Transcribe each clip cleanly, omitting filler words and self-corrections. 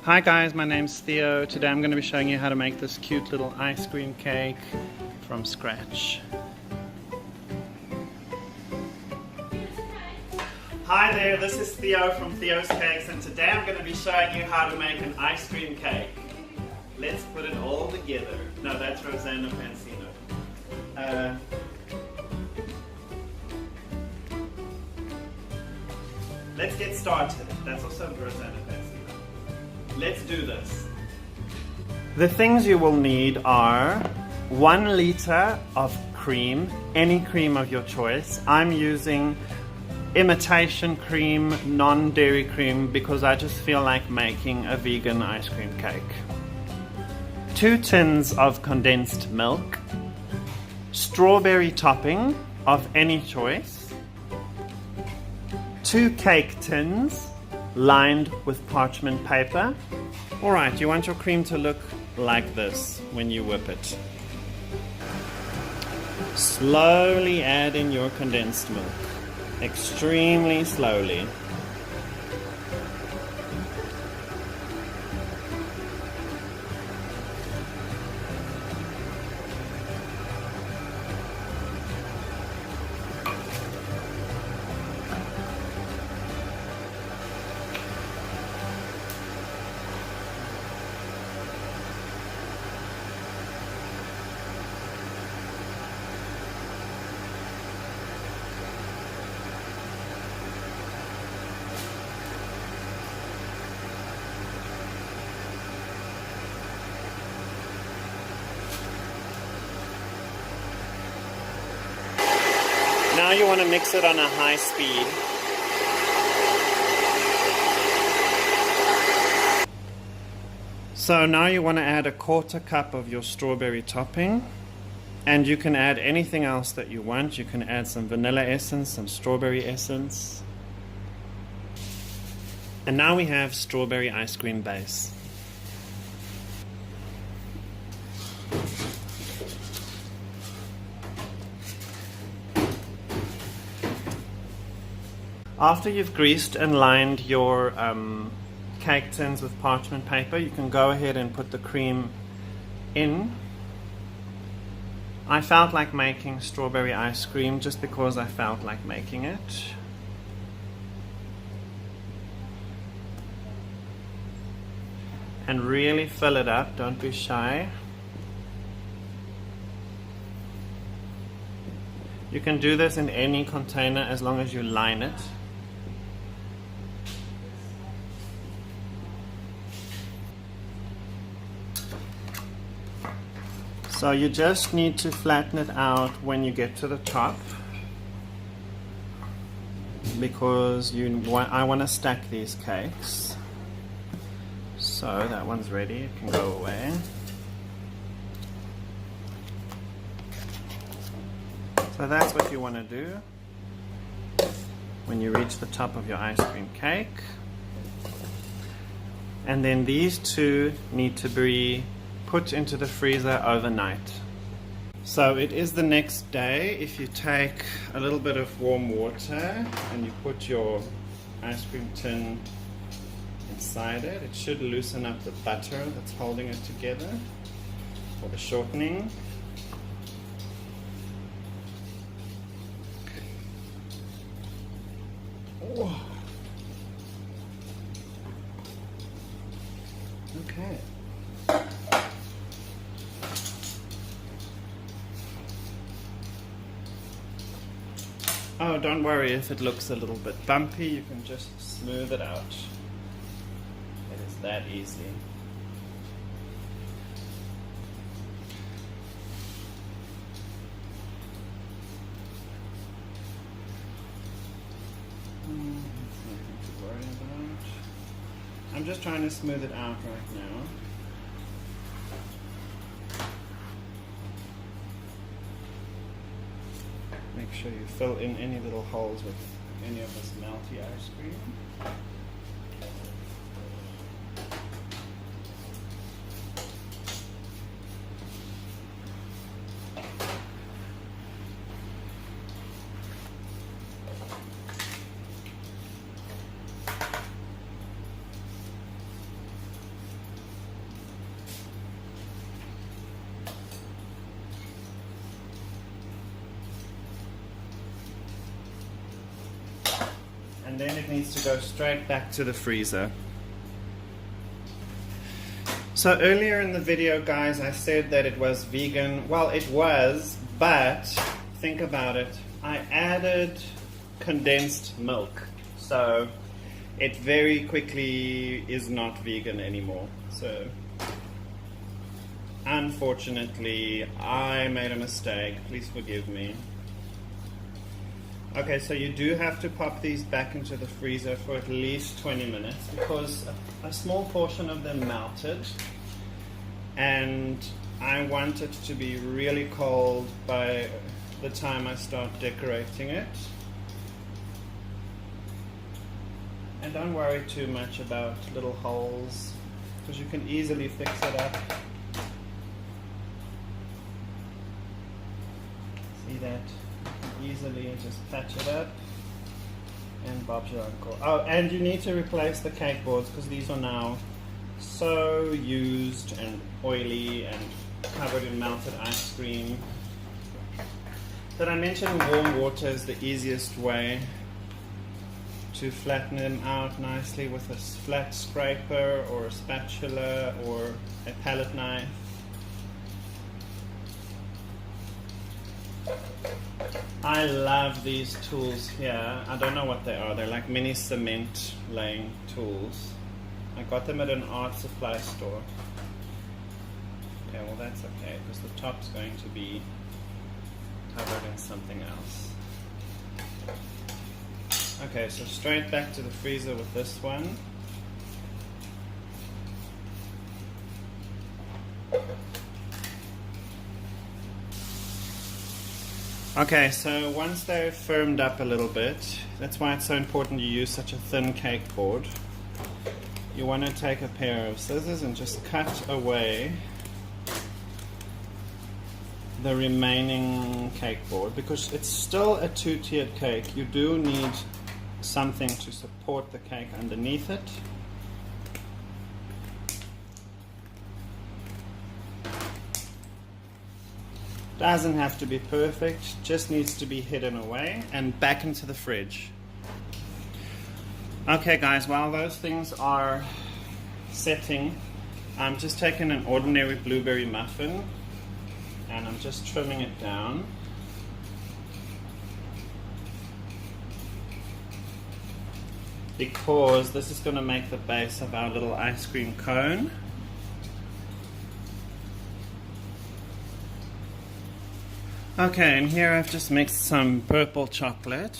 Hi guys, my name's Theo. Today I'm going to be showing you how to make this cute little ice cream cake from scratch. Hi there, this is Theo from Theo's Cakes, and today I'm going to be showing you how to make an ice cream cake. Let's put it all together. No, that's Rosanna Pansino. Let's get started. That's also Rosanna Pansino. Let's do this. The things you will need are 1 liter of cream, any cream of your choice. I'm using imitation cream, non-dairy cream, because I just feel like making a vegan ice cream cake. 2 tins of condensed milk, strawberry topping of any choice, 2 cake tins lined with parchment paper. Alright, you want your cream to look like this when you whip it. Slowly add in your condensed milk. Extremely slowly. Now you want to mix it on a high speed. So now you want to add 1/4 cup of your strawberry topping, and you can add anything else that you want. You can add some vanilla essence, some strawberry essence. And now we have strawberry ice cream base. After you've greased and lined your cake tins with parchment paper, you can go ahead and put the cream in. I felt like making strawberry ice cream just because I felt like making it. And really fill it up, don't be shy. You can do this in any container as long as you line it. So you just need to flatten it out when you get to the top, because I want to stack these cakes. So that one's ready, it can go away. So that's what you want to do when you reach the top of your ice cream cake. And then these two need to be put into the freezer overnight. So it is the next day. If you take a little bit of warm water and you put your ice cream tin inside it, it should loosen up the butter that's holding it together for the shortening. Oh. Okay. Oh, don't worry if it looks a little bit bumpy, you can just smooth it out. It is that easy. Nothing to worry about. I'm just trying to smooth it out right now. Make sure you fill in any little holes with any of this melty ice cream. and then it needs to go straight back to the freezer. So earlier in the video, guys, I said that it was vegan. Well, it was, but think about it. I added condensed milk, so it very quickly is not vegan anymore. So unfortunately, I made a mistake. Please forgive me. Okay, so you do have to pop these back into the freezer for at least 20 minutes because a small portion of them melted, and I want it to be really cold by the time I start decorating it. And don't worry too much about little holes because you can easily fix it up. See that? Easily just patch it up and Bob's your uncle. Oh, and you need to replace the cake boards because these are now so used and oily and covered in melted ice cream. Did I mention warm water is the easiest way to flatten them out nicely with a flat scraper or a spatula or a palette knife? I love these tools here. I don't know what they are. They're like mini cement laying tools. I got them at an art supply store. Okay, well that's okay because the top's going to be covered in something else. Okay, so straight back to the freezer with this one. Okay, so once they're firmed up a little bit, that's why it's so important you use such a thin cake board. You want to take a pair of scissors and just cut away the remaining cake board because it's still a two-tiered cake. You do need something to support the cake underneath it. Doesn't have to be perfect, just needs to be hidden away and back into the fridge. Okay guys, while those things are setting, I'm just taking an ordinary blueberry muffin and I'm just trimming it down. Because this is going to make the base of our little ice cream cone. Okay, and here I've just mixed some purple chocolate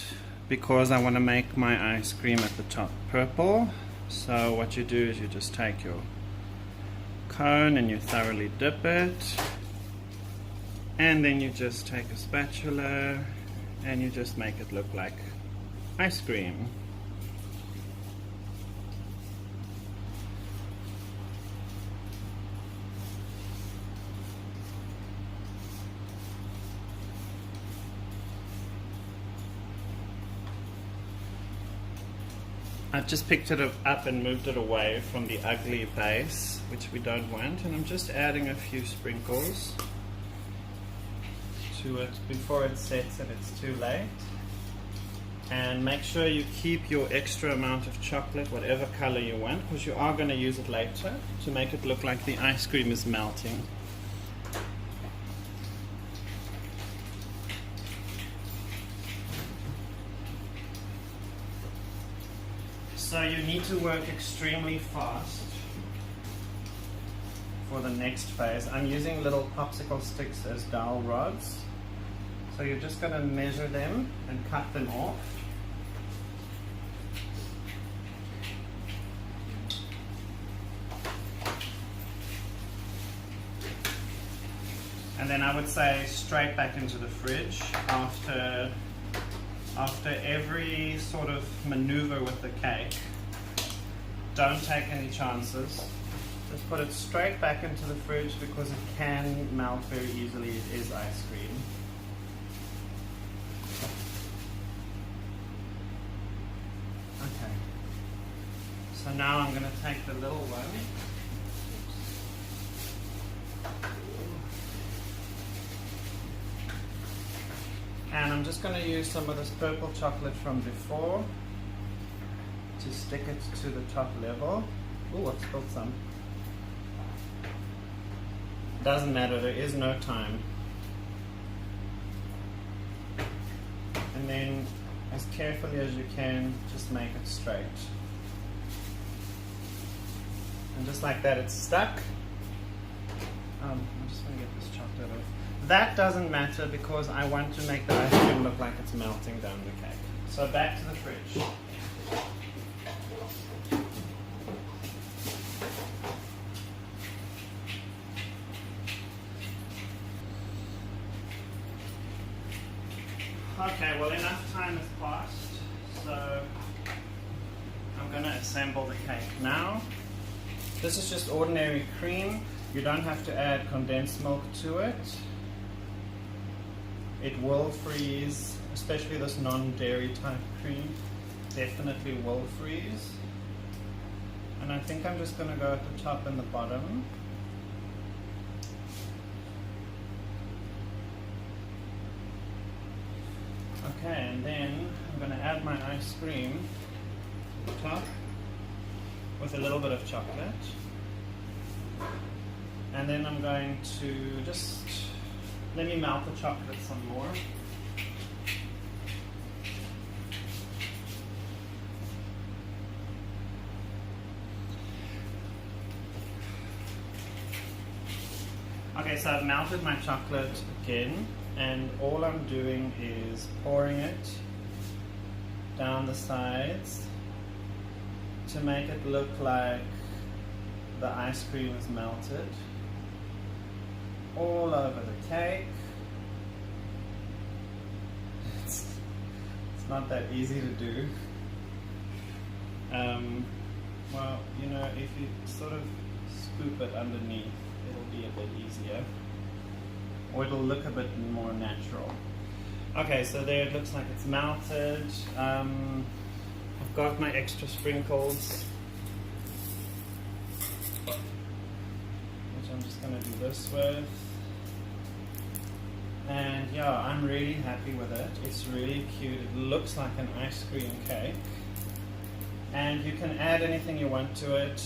because I want to make my ice cream at the top purple. So what you do is you just take your cone and you thoroughly dip it, and then you just take a spatula and you just make it look like ice cream. I've just picked it up and moved it away from the ugly base, which we don't want, and I'm just adding a few sprinkles to it before it sets and it's too late. And make sure you keep your extra amount of chocolate, whatever color you want, because you are going to use it later to make it look like the ice cream is melting. So you need to work extremely fast for the next phase. I'm using little popsicle sticks as dowel rods. So you're just going to measure them and cut them off. And then I would say straight back into the fridge after every sort of maneuver with the cake. Don't take any chances. Just put it straight back into the fridge because it can melt very easily. It is ice cream. Okay. So now I'm going to take the little one. And I'm just going to use some of this purple chocolate from before to stick it to the top level. Oh, I've spilled some. Doesn't matter, there is no time. And then, as carefully as you can, just make it straight. And just like that, it's stuck. I'm just going to get this chocolate off. That doesn't matter because I want to make the ice cream look like it's melting down the cake. So back to the fridge. Okay, well enough time has passed, so I'm going to assemble the cake now. This is just ordinary cream. You don't have to add condensed milk to it. It will freeze, especially this non-dairy type cream, definitely will freeze. And I think I'm just going to go at the top and the bottom. Okay, and then I'm going to add my ice cream to the top with a little bit of chocolate. And then I'm going to just let me melt the chocolate some more. Okay, so I've melted my chocolate again, and all I'm doing is pouring it down the sides to make it look like the ice cream is melted all over the cake. It's not that easy to do. Well, you know, if you sort of scoop it underneath, it'll be a bit easier, or it'll look a bit more natural. Okay, so there it looks like it's melted. I've got my extra sprinkles, which I'm just going to do this with. And yeah, I'm really happy with it. It's really cute. It looks like an ice cream cake. And you can add anything you want to it.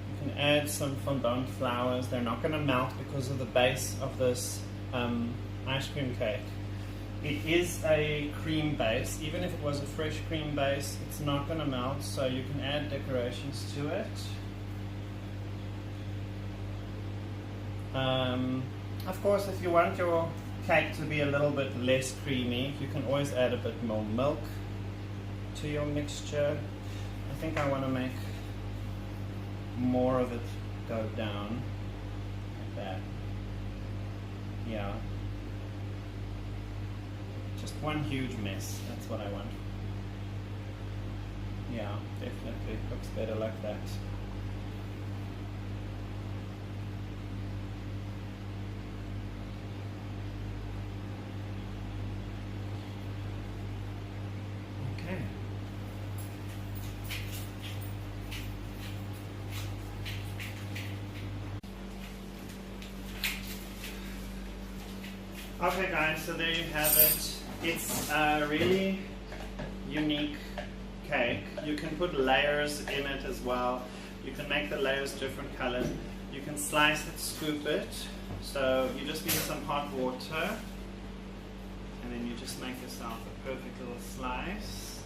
You can add some fondant flowers. They're not going to melt because of the base of this ice cream cake. It is a cream base. Even if it was a fresh cream base, it's not going to melt, so you can add decorations to it. Of course, if you want your cake to be a little bit less creamy, you can always add a bit more milk to your mixture. I think I want to make more of it go down like that. Yeah. Just one huge mess. That's what I want. Yeah, definitely. Looks better like that. Okay. Okay guys, so there you have it. It's a really unique cake. You can put layers in it as well. You can make the layers different colors. You can slice it, scoop it. So you just need some hot water, and then you just make yourself a perfect little slice.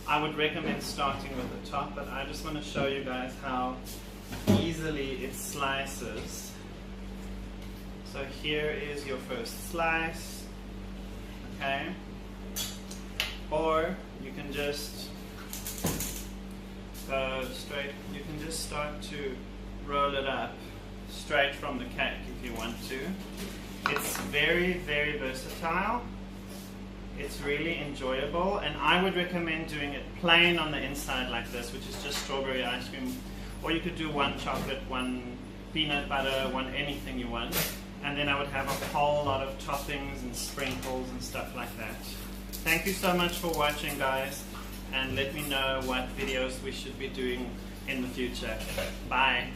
I would recommend starting with the top, but I just want to show you guys how easily it slices. So here is your first slice, okay? Or you can just go straight, you can just start to roll it up straight from the cake if you want to. It's very, very versatile. It's really enjoyable, and I would recommend doing it plain on the inside like this, which is just strawberry ice cream. Or you could do one chocolate, one peanut butter, one anything you want. And then I would have a whole lot of toppings and sprinkles and stuff like that. Thank you so much for watching, guys, and let me know what videos we should be doing in the future. Bye.